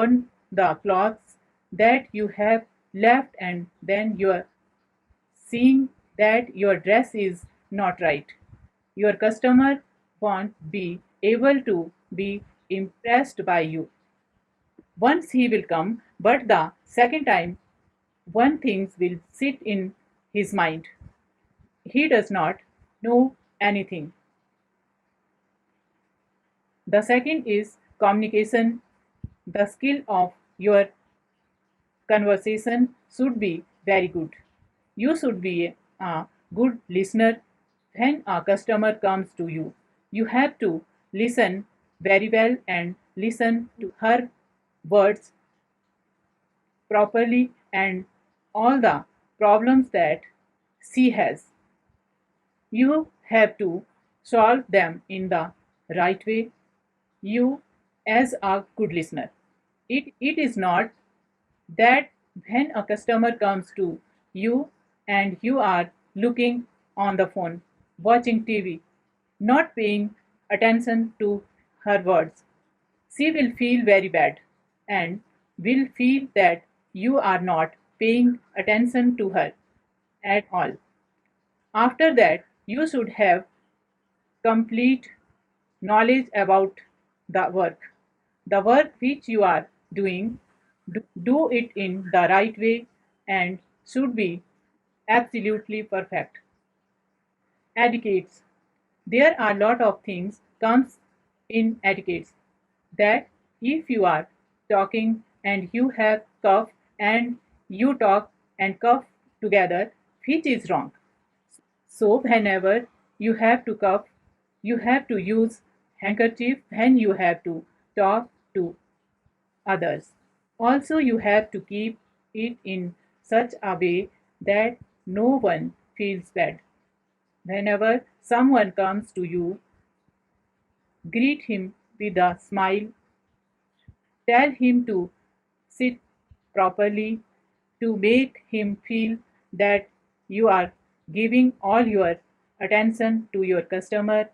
on the clothes that you have left, and then you are seeing that your dress is not right. Your customer won't be able to be impressed by you. Once he will come, but the second time, one thing will sit in his mind. He does not know anything. The second is communication. The skill of your conversation should be very good. You should be a good listener. When a customer comes to you, you have to listen very well and listen to her words properly and all the problems that she has. You have to solve them in the right way. You, as a good listener, it is not that when a customer comes to you and you are looking on the phone, watching TV, not paying attention to her words, she will feel very bad and will feel that you are not paying attention to her at all. After that, you should have complete knowledge about the work. The work which you are doing, do it in the right way and should be absolutely perfect. Etiquettes. There are a lot of things comes in etiquettes that if you are talking and you have cough and you talk and cough together, which is wrong. So whenever you have to cough, you have to use handkerchief when you have to talk to others. Also, you have to keep it in such a way that no one feels bad. Whenever someone comes to you, greet him with a smile, tell him to sit properly, to make him feel that you are giving all your attention to your customer.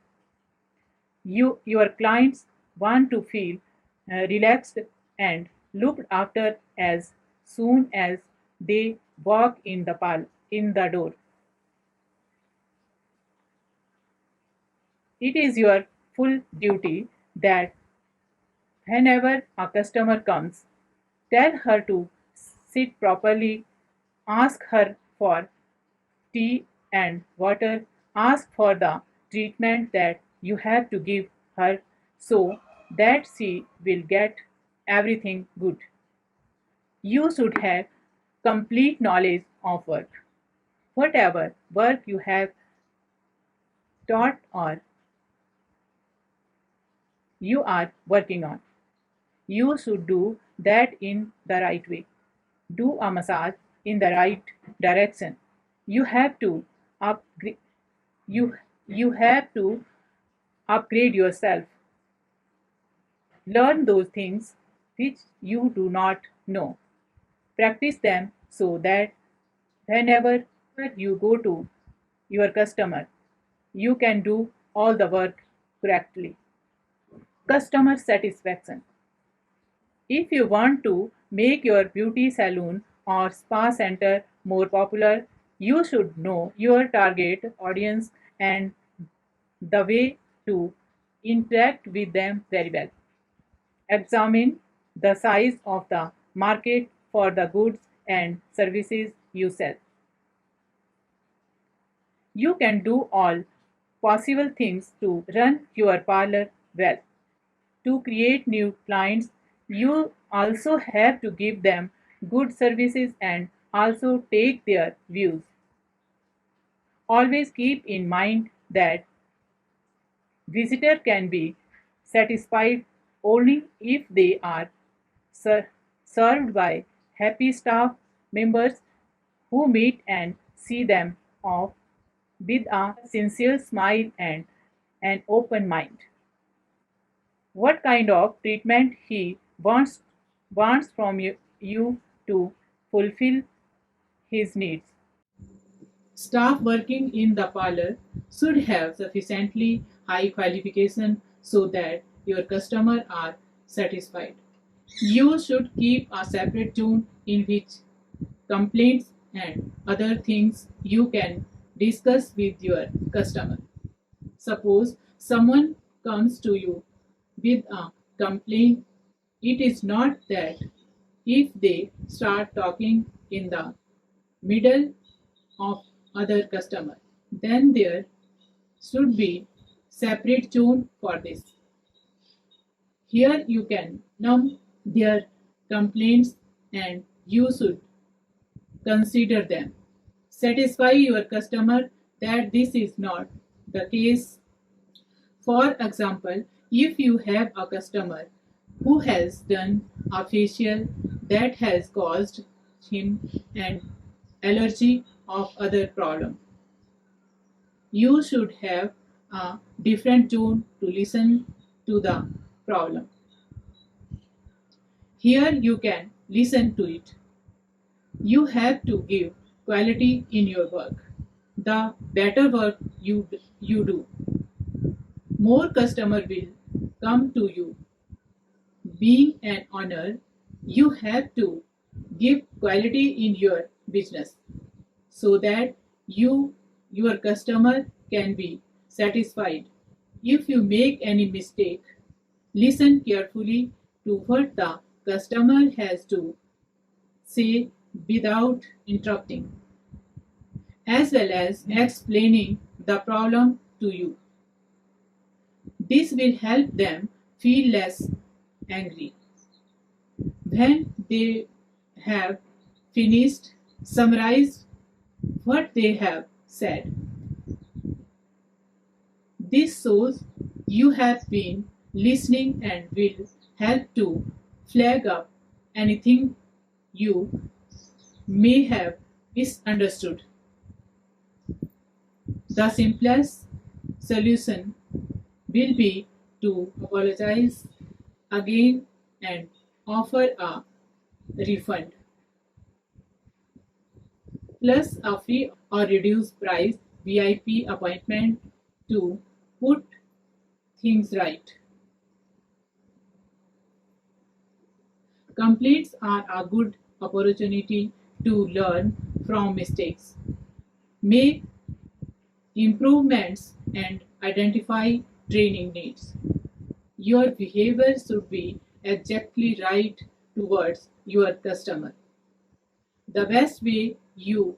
Your clients want to feel relaxed and looked after as soon as they walk in the door. It is your full duty that whenever a customer comes, tell her to sit properly, ask her for tea and water, ask for the treatment that you have to give her so that she will get everything good. You should have complete knowledge of work. Whatever work you have taught or you are working on, you should do that in the right way. Do a massage in the right direction. You have to upgrade you you have to upgrade yourself. Learn those things which you do not know. Practice them so that whenever you go to your customer, you can do all the work correctly. Customer satisfaction. If you want to make your beauty salon or spa center more popular, you should know your target audience and the way to interact with them very well. Examine the size of the market for the goods and services you sell. You can do all possible things to run your parlor well. To create new clients, you also have to give them good services and also take their views. Always keep in mind that visitor can be satisfied only if they are served by happy staff members who meet and see them off with a sincere smile and an open mind. What kind of treatment he wants from you to fulfill his needs. Staff working in the parlor should have sufficiently high qualification so that your customers are satisfied. You should keep a separate zone in which complaints and other things you can discuss with your customer. Suppose someone comes to you with a complaint, it is not that if they start talking in the middle of other customer, then there should be separate zone for this. Here you can numb their complaints and you should consider them. Satisfy your customer that this is not the case. For example, if you have a customer who has done a facial that has caused him an allergy of other problem, you should have a different tone to listen to the problem. Here you can listen to it. You have to give quality in your work. The better work you do, more customer will come to you. Being an owner, you have to give quality in your business so that your customer can be satisfied. If you make any mistake, listen carefully to what the customer has to say without interrupting, as well as explaining the problem to you. This will help them feel less angry. When they have finished, summarize what they have said. This shows you have been listening and will help to flag up anything you may have misunderstood. The simplest solution will be to apologize again and offer a refund, plus a free or reduced price VIP appointment to put things right. Complaints are a good opportunity to learn from mistakes, make improvements, and identify training needs. Your behavior should be exactly right towards your customer. The best way you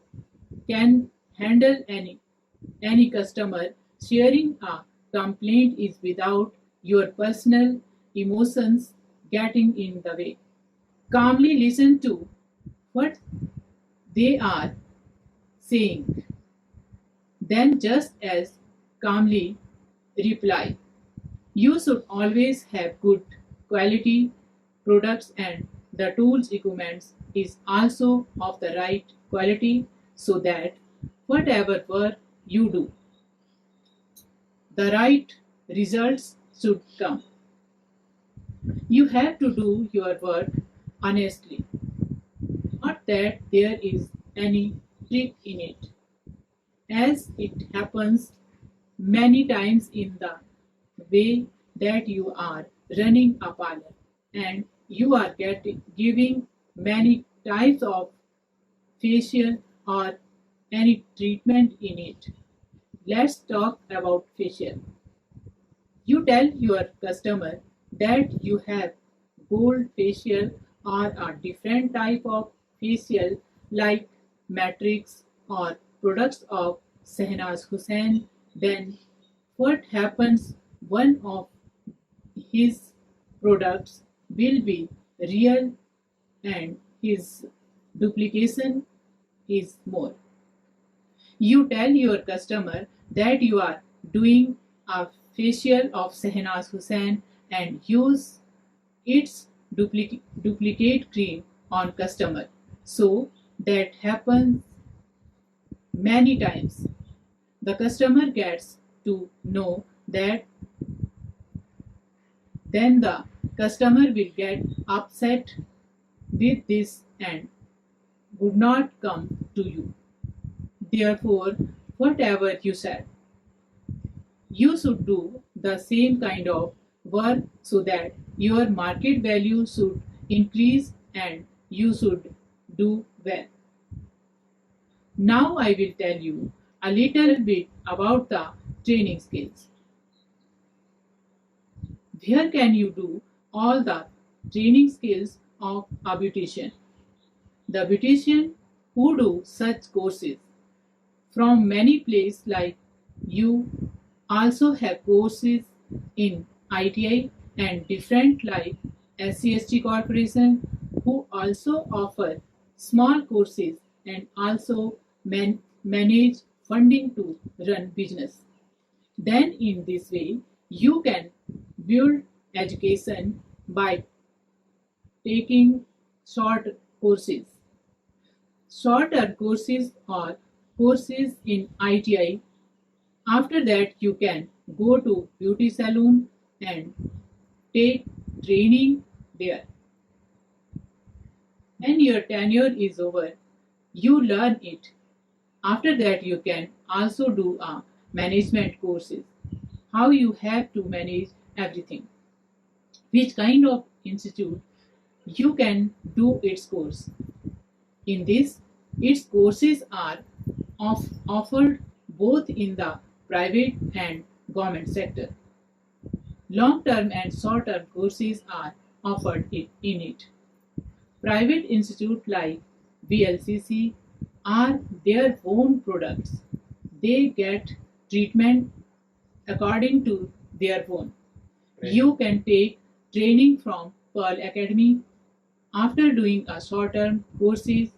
can handle any customer sharing a complaint is without your personal emotions getting in the way. Calmly listen to what they are saying, then just as calmly reply. You should always have good quality products and the tools equipment is also of the right quality so that whatever work you do, the right results should come. You have to do your work honestly, not that there is any trick in it, as it happens many times in the way that you are running a parlor and you are giving many types of facial or any treatment in it. Let's talk about facial. You tell your customer that you have gold facial or a different type of facial like Matrix or products of Sehnaz Hussain. Then what happens? One of his products will be real and his duplication is more. You tell your customer that you are doing a facial of Sehnaz Hussain and use its duplicate cream on customer. So that happens many times. The customer gets to know that, then the customer will get upset with this and would not come to you. Therefore, whatever you said, you should do the same kind of work so that your market value should increase and you should do well. Now I will tell you a little bit about the training skills. Where can you do all the training skills of a beautician? The beautician who do such courses from many places like you also have courses in ITI and different like SCST Corporation who also offer small courses and also manage funding to run business. Then in this way you can build education by taking short courses. Shorter courses or courses in ITI. After that, you can go to beauty salon and take training there. When your tenure is over, you learn it. After that, you can also do a management courses. How you have to manage everything. Which kind of institute you can do its course. In this, its courses are offered both in the private and government sector. Long-term and short-term courses are offered in it. Private institutes like VLCC are their own products. They get treatment according to their own. You can take training from Pearl Academy. After doing a short-term courses,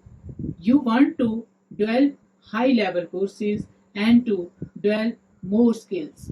you want to develop high-level courses and to develop more skills.